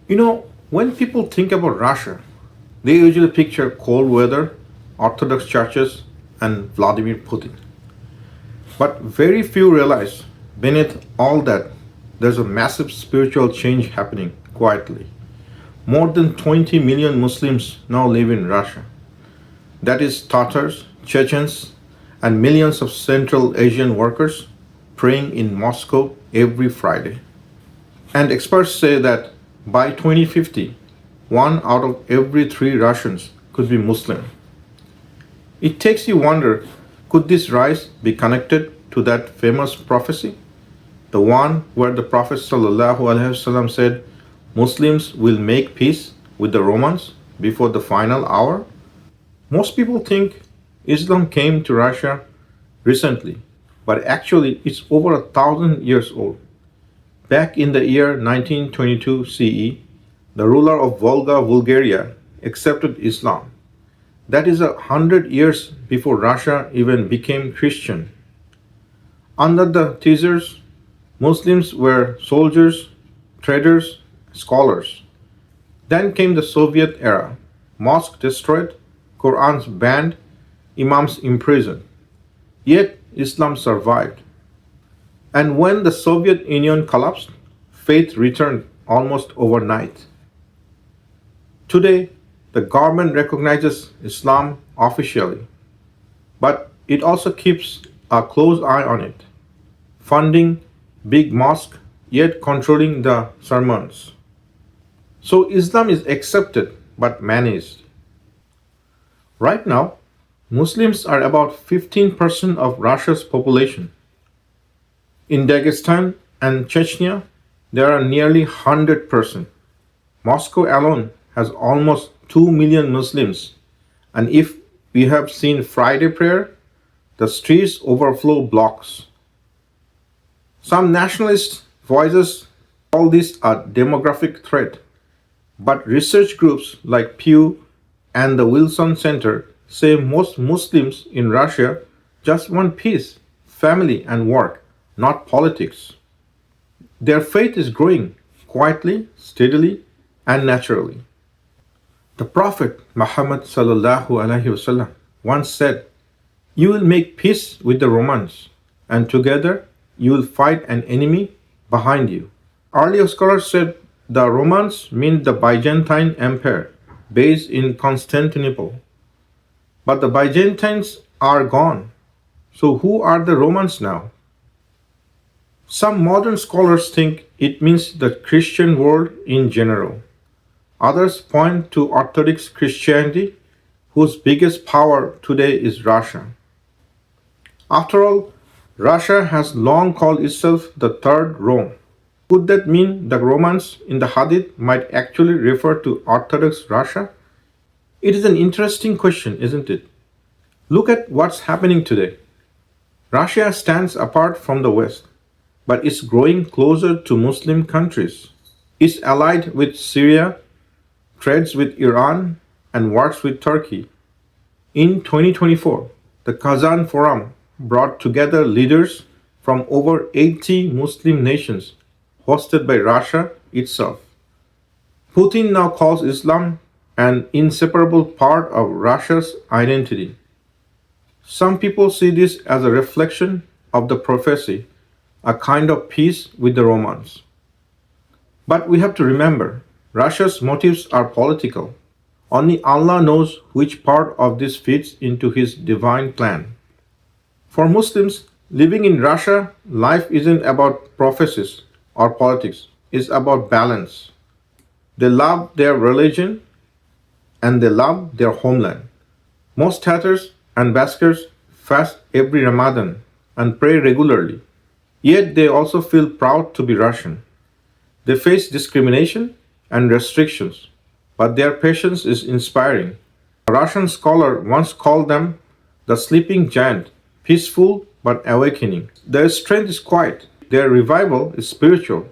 When people think about Russia, they usually picture cold weather, Orthodox churches, and Vladimir Putin. But very few realize beneath all that, there's a massive spiritual change happening quietly. More than 20 million Muslims now live in Russia. That is Tatars, Chechens, and millions of Central Asian workers praying in Moscow every Friday. And experts say that by 2050, one out of every three Russians could be Muslim. It takes you wonder, could this rise be connected to that famous prophecy? The one where the Prophet ﷺ said Muslims will make peace with the Romans before the final hour? Most people think Islam came to Russia recently, but actually it's over 1,000 years old. Back in the year 1922 CE, the ruler of Volga, Bulgaria, accepted Islam. That is 100 years before Russia even became Christian. Under the Tsars, Muslims were soldiers, traders, scholars. Then came the Soviet era. Mosques destroyed, Qurans banned, Imams imprisoned. Yet Islam survived. And when the Soviet Union collapsed, faith returned almost overnight. Today, the government recognizes Islam officially, but it also keeps a close eye on it, funding big mosques yet controlling the sermons. So Islam is accepted but managed. Right now, Muslims are about 15% of Russia's population. In Dagestan and Chechnya, there are nearly 100%. Moscow alone has almost 2 million Muslims, and if we have seen Friday prayer, the streets overflow blocks. Some nationalist voices call this a demographic threat, but research groups like Pew and the Wilson Center say most Muslims in Russia just want peace, family, and work, not politics. Their faith is growing quietly, steadily, and naturally. The Prophet Muhammad once said, "You will make peace with the Romans, and together you will fight an enemy behind you." Earlier scholars said the Romans mean the Byzantine Empire based in Constantinople. But the Byzantines are gone. So who are the Romans now? Some modern scholars think it means the Christian world in general. Others point to Orthodox Christianity, whose biggest power today is Russia. After all, Russia has long called itself the Third Rome. Could that mean the Romans in the Hadith might actually refer to Orthodox Russia? It is an interesting question, isn't it? Look at what's happening today. Russia stands apart from the West, but is growing closer to Muslim countries. It's allied with Syria, trades with Iran, and works with Turkey. In 2024, the Kazan Forum brought together leaders from over 80 Muslim nations, hosted by Russia itself. Putin now calls Islam an inseparable part of Russia's identity. Some people see this as a reflection of the prophecy, a kind of peace with the Romans. But we have to remember, Russia's motives are political. Only Allah knows which part of this fits into His divine plan. For Muslims living in Russia, life isn't about prophecies or politics, it's about balance. They love their religion and they love their homeland. Most Tatars and Baskers fast every Ramadan and pray regularly. Yet they also feel proud to be Russian. They face discrimination and restrictions, but their patience is inspiring. A Russian scholar once called them the sleeping giant, peaceful but awakening. Their strength is quiet, their revival is spiritual.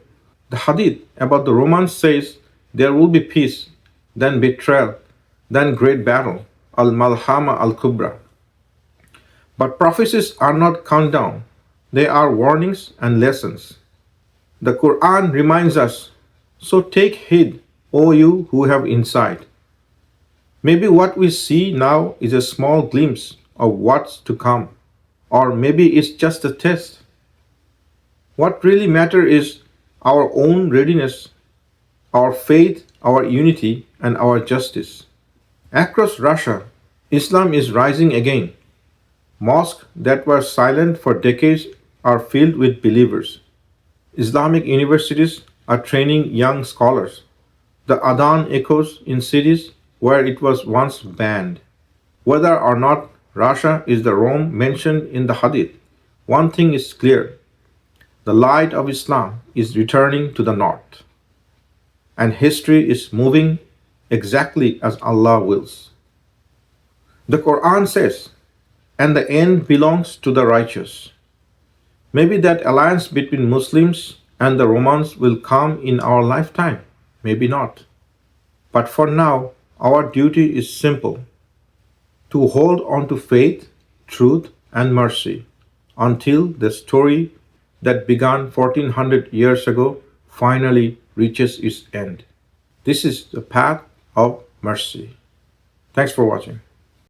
The Hadith about the Romans says there will be peace, then betrayal, then great battle, al-Malhama al-Kubra. But prophecies are not countdown, they are warnings and lessons. The Quran reminds us, so take heed, O you who have insight. Maybe what we see now is a small glimpse of what's to come, or maybe it's just a test. What really matters is our own readiness, our faith, our unity, and our justice. Across Russia, Islam is rising again. Mosques that were silent for decades are filled with believers. Islamic universities are training young scholars. The Adhan echoes in cities where it was once banned. Whether or not Russia is the Rome mentioned in the Hadith, one thing is clear: the light of Islam is returning to the north, and history is moving exactly as Allah wills. The Quran says, and the end belongs to the righteous. Maybe that alliance between Muslims and the Romans will come in our lifetime, maybe not. But for now, our duty is simple: to hold on to faith, truth, and mercy until the story that began 1400 years ago finally reaches its end. This is the path of mercy. Thanks for watching.